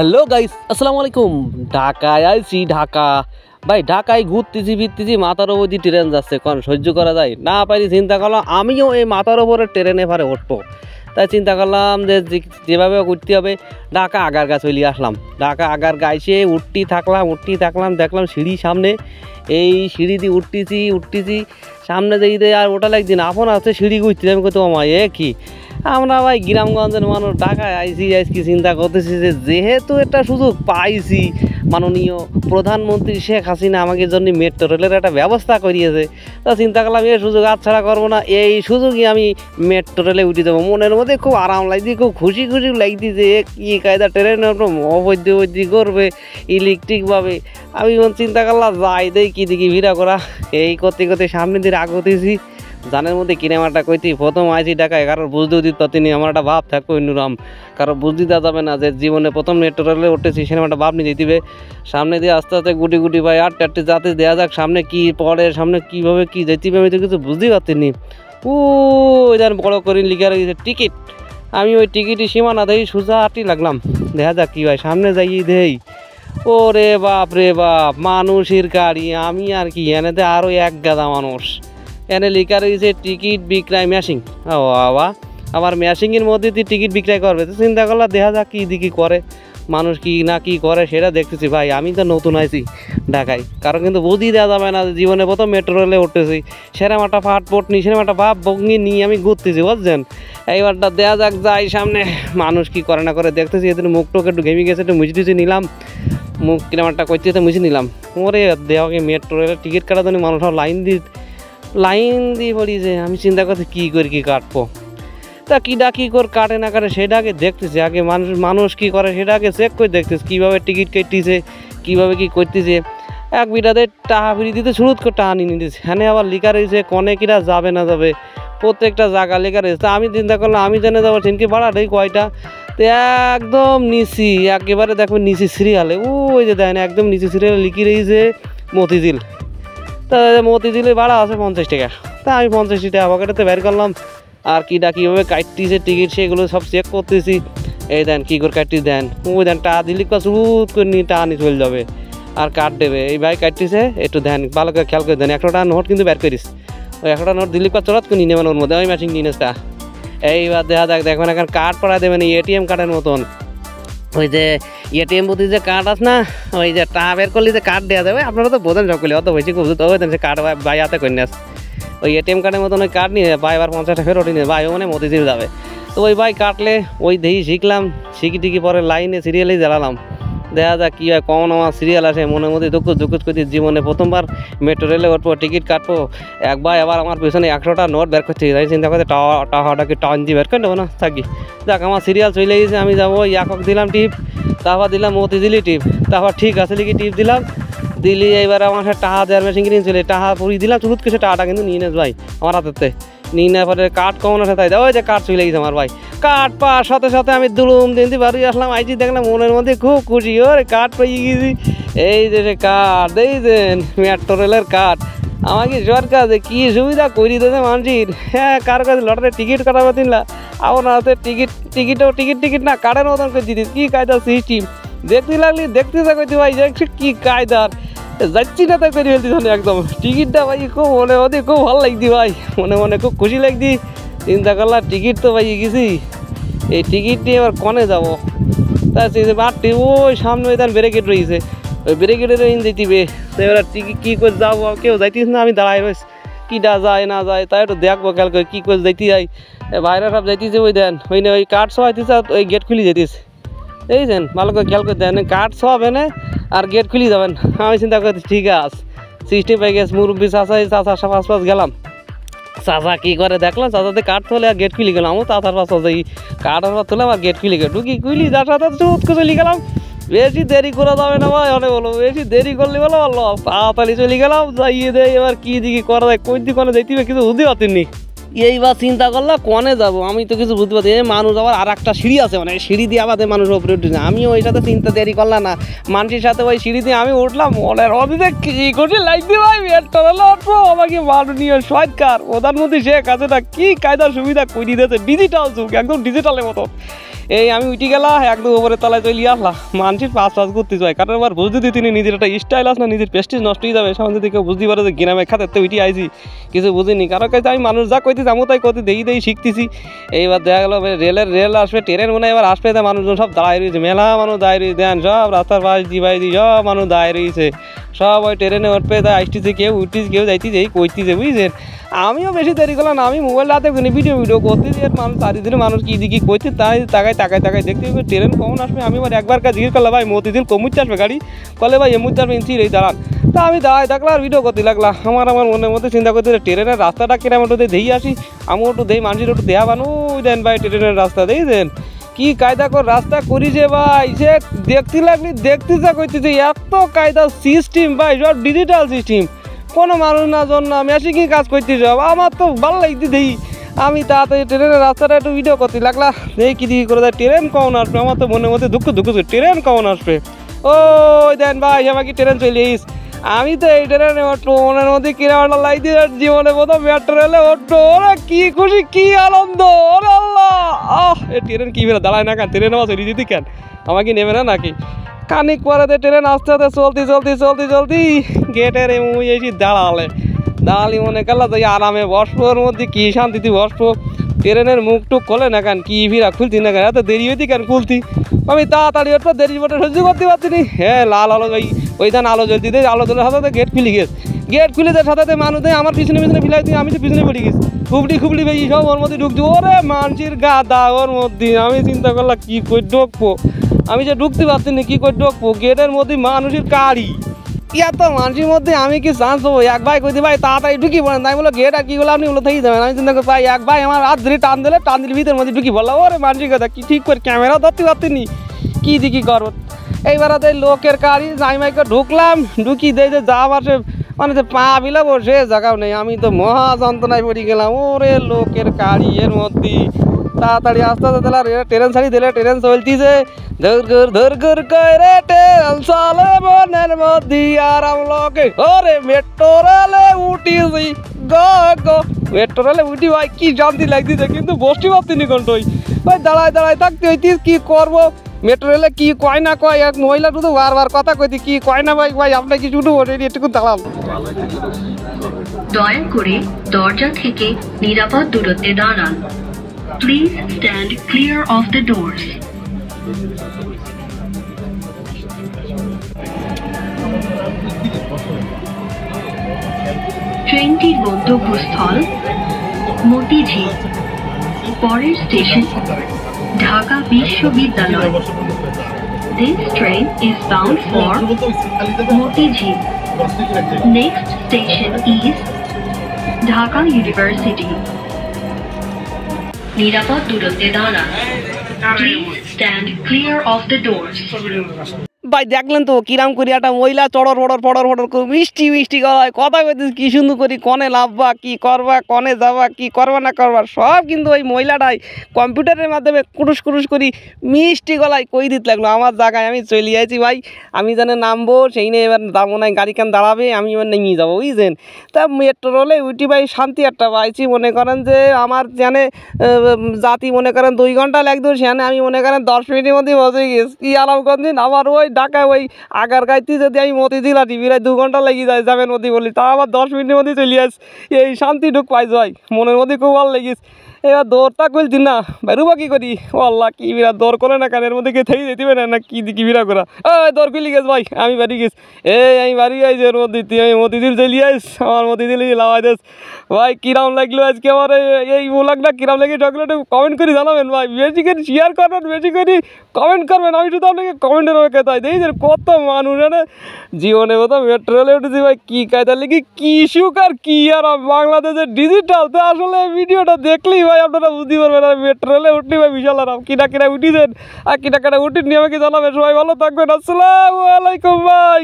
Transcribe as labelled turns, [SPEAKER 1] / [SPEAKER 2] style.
[SPEAKER 1] Hello guys, আসসালামু আলাইকুম। ঢাকায় আইছি। ঢাকা ভাই, ঢাকায় ঘুরতেছি ফিরতেছি, মাথার ওপর দিয়ে ট্রেন যাচ্ছে, কারণ সহ্য করা যায় না। পারি চিন্তা করলাম আমিও এই মাথার ওপরে ট্রেনে পারে উঠবো। তাই চিন্তা করলাম যে যেভাবে উঠতে হবে, ঢাকা আগারগা চলে আসলাম। ঢাকা আগারগা এসে উঠতেই থাকলাম, দেখলাম সিঁড়ি সামনে। এই সিঁড়ি দিয়ে উঠতেছি সামনে যেই আর ওটা লাগছে না, আপন আছে সিঁড়ি ঘুরতে। আমি কত আমার কি আমরা ভাই গ্রামগঞ্জের মানুষ, ঢাকায় আজকে চিন্তা করতেছি যে যেহেতু একটা সুযোগ পাইছি, মাননীয় প্রধানমন্ত্রী শেখ হাসিনা আমাকে জন্য মেট্রো রেলের একটা ব্যবস্থা করিয়েছে। তা চিন্তা করলাম এই সুযোগ হাতছাড়া করবো না, এই সুযোগই আমি মেট্রো রেলে উঠে দেবো। মনের মধ্যে খুব আরাম লাগছে, খুব খুশি লাগছে যে কী কায়দা ট্রেনে অবৈধ করবে ইলেকট্রিকভাবে। আমি চিন্তা করলাম যাই দেই কী দিকে ভিড়া করা। এই করতে সামনে দিয়ে আগতেছি, জানের মধ্যে কিনেমাটা কইতি প্রথম আইসি ঢাকায়, কারোর বুঝতেও দিত তিনি। আমার একটা ভাব থাকবে অন্যরাম, কারো বুঝতে দেওয়া যাবে না যে জীবনে প্রথম মেট্রো রেলে উঠেছি, সেরকম একটা ভাব নিয়ে দিবে। সামনে দিয়ে আস্তে আস্তে গুটি ভাই আটটি যাতে দেওয়া যাক, সামনে কি পড়ে, সামনে কীভাবে কী যেতে আমি তো কিছু বুঝতেই পারতিনি। ওই যেন বড় করে লিখে রয়েছে টিকিট। আমি ওই টিকিটই সীমানা দেই সোজা আটটি লাগলাম, দেখা যাক কী ভাই সামনে যাই দেই। ওরে বাপ রে বাপ, মানুষের গাড়ি, আমি আর কি এনেতে আরও এক গাদা মানুষ। এনে লেখা রয়েছে টিকিট বিক্রয় মেশিন। ও বাবা, আবার মেশিনের মধ্যে দিয়ে টিকিট বিক্রয় করবে। তো চিন্তা করলাম দেখা যাক কী দিকে করে মানুষ, কি না কি করে সেটা দেখতেছি। ভাই আমি তো নতুন আইছি ঢাকায়, কারণ কিন্তু বুঝিয়ে দেওয়া যাবে না যে জীবনে প্রথম মেট্রো রেলে উঠতেছি। সেরকম একটা ফাটপট নিই, সেরকম একটা ভাব ভঙ্গি নিয়ে আমি ঘুরতেছি, বুঝছেন। এইবারটা দেওয়া যাক, যাই সামনে মানুষ কি করে না করে দেখতেছি। এদের মুখ টুক একটু ঘেমে গেছে, একটু মুছে নিলাম, মুখ কিনামারটা করতে মুছে নিলাম। ওরে দেওয়াকে মেট্রো রেলের টিকিট কাটার জন্য মানুষ লাইন দিয়ে পড়িয়েছে। আমি চিন্তা করছি কী করে কী কাটবো। তা কী করে কাটে না কাটে সেটা আগে দেখতেছি, আগে মানুষ কী করে সেটা আগে চেক করে দেখতেছি, কীভাবে টিকিট কেটেছে, কীভাবে কী করতেছে। এক বিটাতে টাকা ফিরিয়ে দিতে শুরু করে টাকা নিয়ে নিতেছে। হ্যাঁ আবার লেখা রয়েছে কনে কিরা যাবে না যাবে, প্রত্যেকটা জায়গা লেখা রয়েছে। তা আমি চিন্তা করলাম আমি জেনে যাবো ঠিনকি ভাড়া দেয় কয়টা। তো একদম নিচি, একেবারে দেখবেন নিচি সিরিয়ালে, ওই যে দেখেন একদম নিচি সিরিয়ালে লিখে রয়েছে মতিঝিল। তা মতিঝিলে ভাড়া আছে 50 টাকা। তা আমি 50 টাকা পকেটেতে বের করলাম, আর কীভাবে কাটতিছে টিকিট সেগুলো সব চেক করতেছি। এই দেন কী করে কাটতি দেন, ওই দেন টাকা দিলি শুরুত করে নিয়ে টাকা নিয়ে চলে যাবে আর কাট দেবে। এই ভাই কাটতিছে একটু দেন, ভালো করে খেয়াল করে দেন। 100 টাকা নোট কিন্তু বের করিস, ওই 100 টাকা নোট দিলি চড়াত করে নিয়ে নেবেন ওর মধ্যে, ওই ম্যাচিং নিয়ে নেসটা। এইবার দেখা যাক, দেখবেন এখন কার্ড পড়া দেবেন এটিএম কার্ডের মতন। ওই যে এটিএম বুথি যে কার্ড আছে না, ওই যে টাকা বের করলে যে কার্ড দেওয়া যাবে, আপনারা তো বোঝেন সকলে, অত বেশি খুব সে কার্ড ভাই হাতে করে নিয়ে ওই এটিএম কার্ডের মতন ওই কার্ড নিয়ে ভাই আবার 50 টাকা ফেরত নিয়ে ভাই মানে মতিঝিল যাবে। তো ওই ভাই কাটলে ওই দেখি শিখলাম, শিখি পরে লাইনে সিরিয়ালেই জ্বালালাম। দেখা যাক কী হয়, কমন আমার সিরিয়াল আসে মনের মধ্যে দুঃখ করতে। জীবনে প্রথমবার মেট্রো রেলে উঠবো, টিকিট কাটবো। এক ভাই আবার আমার পেছনে 100 টাকা নোট বের করছে, তাই চিন্তা করতে টাকাটাকে টান দিয়ে বের করে নেবো না থাকি। যাক আমার সিরিয়াল চলে গেছে, আমি যাবো একক দিলাম টিপ, তারপর দিলাম মতিঝিলি টিপ, তারপর ঠিক আছে লিখি টিপ দিলাম দিলি। এইবার আমার সাথে টাকা দেওয়ার মেশিন কিনে চলে টাকা পুরি দিলাম, চুরুত কিছু টাকাটা কিন্তু নিয়ে নেস ভাই আমার হাতেতে নিয়ে নেওয়ার পরে কাঠ কমন আছে, তাই ওই যে কাঠ চলে গেছে আমার ভাই। কাঠ পাওয়ার সাথে আমি দুলুম দিন বাড়ি আসলাম, আইছি দেখলাম মনের মধ্যে খুব খুশি, ওরে কাঠ পেয়ে গেছি। এই যে কাঠ, এই যে মেট্রো রেলের কাঠ, আমাকে সরকার যে কী সুবিধা করে দিতেছে মানুষের। হ্যাঁ কারো কাছে লটারির টিকিট কাটাবো তিনলা, আপনার হাতে টিকিট না কাঠের মতন করে দিতিস। কী কায়দার সিস্টেম দেখতে লাগলি, দেখতে থাকছি ভাই কী কায়দার, যাচ্ছি না তাই করে ফেলছি একদম। টিকিটটা ভাই খুব মনে খুব ভালো লাগছি ভাই, মনে খুব খুশি লাগছি। চিন্তা করলাম টিকিট তো পাই গেছি, এই টিকিট নিয়ে এবার কনে যাবো। তার বাড়তি ওই সামনে ওই তার ব্যারিকেড রয়েছে, ওই ব্যারিকেডের যেতিবে। এবার টিকিট কী করে যাবো, কেউ যাইতিস না, আমি দাঁড়াই রয়েছি কীটা যায় না যায় তাই একটু দেখবো খেয়াল করে কী করে যাইতে যাই। বাইরে সব যাইতেছে, ওই দেন ওই না ওই কাঠ সব হইতেছে, ওই গেট খুলে যেতেছে। এই দেন ভালো করে খেয়াল করে দেন, কাঠ সব এনে আর গেট খুলে যাবেন। আমি চিন্তা করছি ঠিক আছে, সিস্টেম পেয়ে গেছে। মুরব্বী চাষা সব আশপাশ গেলাম, চাষা কী করে দেখলাম, চাষাতে কাঠ তোলে আর গেট খুলে গেলাম। আমার চাষার পাশ এই কাঠ আর তুলে আর গেট খুলে গেল, ঢুকি খুলি যার সাথে চুট করে চলে গেলাম। বেশি দেরি করা যাবে না ভাই, অনেক বলো বেশি দেরি করলে বলো বললো তাড়াতাড়ি চলে গেলাম। যাইয়ে দেয় এবার কী দিকে করা যায়, কোন দিকে কোনে যাইতে কিছু বুঝতে পারতেননি। এইবার চিন্তা করলাম কনে যাবো, আমি তো কিছু বুঝতে পারছি। মানুষ আবার আর একটা সিঁড়ি আছে, মানে সিঁড়ি দিয়ে আবার মানুষ উপরে উঠেছে। আমি ওই সাথে চিন্তা দেরি করলাম না, মানুষের সাথে ওই সিঁড়ি দিয়ে আমি উঠলাম। মনের অদিতে কী করছে লাগছে ভাই, মেট্রো রেলে উঠবো, আমাকে মাননীয় সরকার প্রধানমন্ত্রী শেখ হাসিনা কী কায়দার সুবিধা করে দিয়েছে। ডিজিটাল যুগ, একদম ডিজিটালের মতো। এই আমি উঠি গেলাম একদম উপরে তলায় চলে আসলাম মানুষের পাঁচ করতে চাই কারণ আবার বুঝতে দিই তিনি নিজের একটা স্টাইল আছে না নিজের প্রেস্টিজ নষ্ট হয়ে যাবে সামনে যদি কেউ বুঝতে পারে যে গ্রামে খাতে উঠি আইছি কিছু বুঝিনি কারণ কাছে আমি মানুষ যা কইতেছি আমি তাই করতে দেখি শিখতেছি। এইবার দেখা গেলো রেল আসবে ট্রেন মনে হয় এবার আসবে তা মানুষজন সব দাঁড়িয়ে রয়েছে মেলা মানুষ দাঁড়িয়ে রয়েছে দেন সব রাস্তার পাশ দি সব মানুষ দাঁড়িয়ে রয়েছে সব ওই ট্রেনে উঠবে তা আসতেছে কেউ উঠতেছে কেউ যাইতেছে এই কইতেছে বুঝছেন। আমিও বেশি দেরি করলাম না আমি মোবাইল হাতে ভিডিও করতেছি আর মানুষ চারিদিনে মানুষ কী দিকে কইতে তাই তাকায় দেখতে ট্রেন কখন আসবে আমি এবার একবার জিজ্ঞেস করলাম ভাই মতিঝিল কমুচ্ছে আসবে গাড়ি বলে ভাই এমুচ্ছে আসবে ইঞ্চি এই দাঁড়ান তা আমি দাঁড়াই থাকলাম আর ভিডিও করতে লাগলাম আমার মনের মধ্যে চিন্তা করতে ট্রেনের রাস্তাটা কিরম একটু দেখি আসি আমি একটু দেই মানুষের একটু দেয়া বানু দেন ভাই ট্রেনের রাস্তা দেই দেন কি কায়দা কর রাস্তা করিছে ভাই সে দেখতে লাগলি দেখতে যা করতেছে এত কায়দা সিস্টেম ভাই সব ডিজিটাল সিস্টেম কোনো মানুষ না জন্য মেশিনই কাজ করতে যাব আমার তো ভালো লাগতে দেই আমি তাড়াতাড়ি ট্রেনের রাস্তাটা একটু ভিডিও করতে লাগলাম এই কী দিকে করে ট্রেন কখন আসবে আমার তো মনের মধ্যে দুঃখ ট্রেন কখন আসবে ওই দেন ভাই আমাকে ট্রেন চলে আইস আমি তো এই ট্রেনে ওঠো মনের মধ্যে কিরাটা লাগছে জীবনে প্রথম মেট্রো রেলে ওঠো ওরা কি খুশি কি আনন্দ ওরে আল্লাহ এই ট্রেন কি বেরা দাঁড়ায় না কেন ট্রেন আমার চলে যেতে কেন আমাকে নেবে না নাকি কানিক পরে ট্রেন আস্তে আস্তে চলতি গেটের এসে দাঁড়ালি মনে করলা তো আরামে বসবো ওর মধ্যে কি শান্তিতে বসবো ট্রেনের মুখ টুক খোলে না কেন কি ভিড়া খুলতি না কেন এত দেরি হইতি কেন খুলতি আমি তাড়াতাড়ি ওঠো দেরি বটে সহ্য করতে পারছি নি হ্যাঁ লাল আলো ওইখান আলো জ্বলতে দেয় আলো জ্বলার সাথে গেট খুলে গেছে গেট খুলে দেয় সাথে মানুষ দেয় আমার পিছনে ফিলাই দিই আমি তো পিছনে পড়ে গেছি খুবলি ভাই সব ওর মধ্যে ঢুকছি ওরে মানুষের গাদা ওর মধ্যে আমি চিন্তা করলাম কী করে ঢুকবো আমি যে ঢুকতে পারছি না কী করে ঢুকবো গেটের মধ্যে মানুষের গাড়ি এত মানুষের মধ্যে আমি কি চান্স হবো এক ভাই কইতে ভাই তাড়াতাড়ি ঢুকি পড়েন তাই বলো গেট আর কি বলে আপনি বলে থেকে যাবেন আমি চিন্তা করি ভাই এক ভাই আমার হাত ধরে টান দিলে ভিতরের মধ্যে ঢুকি বললাম ওরে মানুষের কথা কি ঠিক করে ক্যামেরা ধরতে পারতেনি কী দিকি করবো এইবার লোকের গাড়ি জাইমাইকে ঢুকলাম ঢুকি দেয় যে যা বাসে মানে যে পা বিলাবো সে জায়গাও নেই আমি তো মহা যন্ত্রণায় পড়ে গেলাম ওরে লোকের গাড়ি এর মধ্যে তাড়াতাড়ি আস্তে দিলা ট্রেন ছাড়ি দিলে ট্রেন চলতিছে ধর করে ট্রেন চলে মনের মধ্যে আরাম লোকে ওরে মেট্রো রেলে উঠিছি গো মেট্রো রেলে উঠি ভাই কি শান্তি লাগতেছে কিন্তু বসতে পারতিনি কোনটাই ভাই দাঁড়ায় থাকতে হইতিস কি করবো মেট্রো রেলে কি কয় না কয় এক মহিলা শুধু বারবার কথা কইতি কি কয় না ভাই আপনার কি শুধু একটু দাঁড়ান
[SPEAKER 2] দয়া করে দরজা থেকে নিরাপদ দূরত্বে দাঁড়ান please stand clear of the doors ট্রেনটির গন্তব্যস্থল মতিঝিল পরের স্টেশন ঢাকা বিশ্ববিদ্যালয় This train is bound for Motijhil. Next station is Dhaka University. নিরাপদ দূরত্বে দাঁড়ান Please stand clear of the doors.
[SPEAKER 1] ভাই দেখলেন তো কিরাম করি একটা মহিলা চড়র ফড়র করে মিষ্টি গলায় কথা কইতেছে কি সুন্দর করি কনে লাভবা কি করবা কনে যাবা কি করবা না করবা সব কিন্তু ওই মহিলাটাই কম্পিউটারের মাধ্যমে কুটুস করি মিষ্টি গলায় কই দিতে লাগলো আমার জায়গায় আমি চলে যাইছি ভাই আমি জানে নামবো সেই নিয়ে এবার দামো নাই গাড়ি কেন দাঁড়াবে আমি এবার নেমে যাবো বুঝছেন তা মেট্রো রেলে উঠি ভাই শান্তি একটা পাইছি মনে করেন যে আমার জানে জাতি মনে করেন 2 ঘন্টা লাগতো সেখানে আমি মনে করেন 10 মিনিটের মধ্যে বসে গেছি কি আরাম করছেন আমার ওই ঢাকায় ওই আগার গাইতে যদি আমি মতিঝিল আসি প্রায় 2 ঘন্টা লেগে যায় যাবেন মতি বলি তা আবার 10 মিনিটের মধ্যে চলে আস এই শান্তি ঢুক পাইছ ভাই মনের মধ্যে খুব ভালো লেগেছে এবার দৌড়টা করছি না বেরোবা কি করি ও আল্লাহ কি বিরাট দৌড় করে না কানের মধ্যে কে থেকে যেতে পারে না কি দিকে বিরা করা দৌড় খুলে গেছ ভাই আমি বাড়ি গেছি আমি বাড়ি আইছি ওর মধ্যে তুই আমি মতিঝিল চলি আইস আমার মতিঝিল লাগাই দিস ভাই কিরাম লাগলো আজকে আমার এই ব্লগটা কিরাম লাগে চকলেট কমেন্ট করে জানাবেন ভাই বেশি করে শেয়ার করবেন বেশি করে কমেন্ট করবেন আমি শুধু আপনাকে কমেন্টের ওকে তাই দেখি কত মানুষ জানে জীবনে মতো মেট্রো রেলে উঠেছি ভাই কি কায়দা লেগে কি সুখ আর কি আর বাংলাদেশের ডিজিটাল তো আসলে ভিডিওটা দেখলেই ভাই আপনারা বুঝতে পারবেন আর মেট্রো রেলে উঠলি ভাই বিশাল আরাম কিনা উঠিছেন আর কিনা উঠিনি আমাকে জানাবেন সবাই ভালো থাকবেন আসসালামু আলাইকুম ভাই।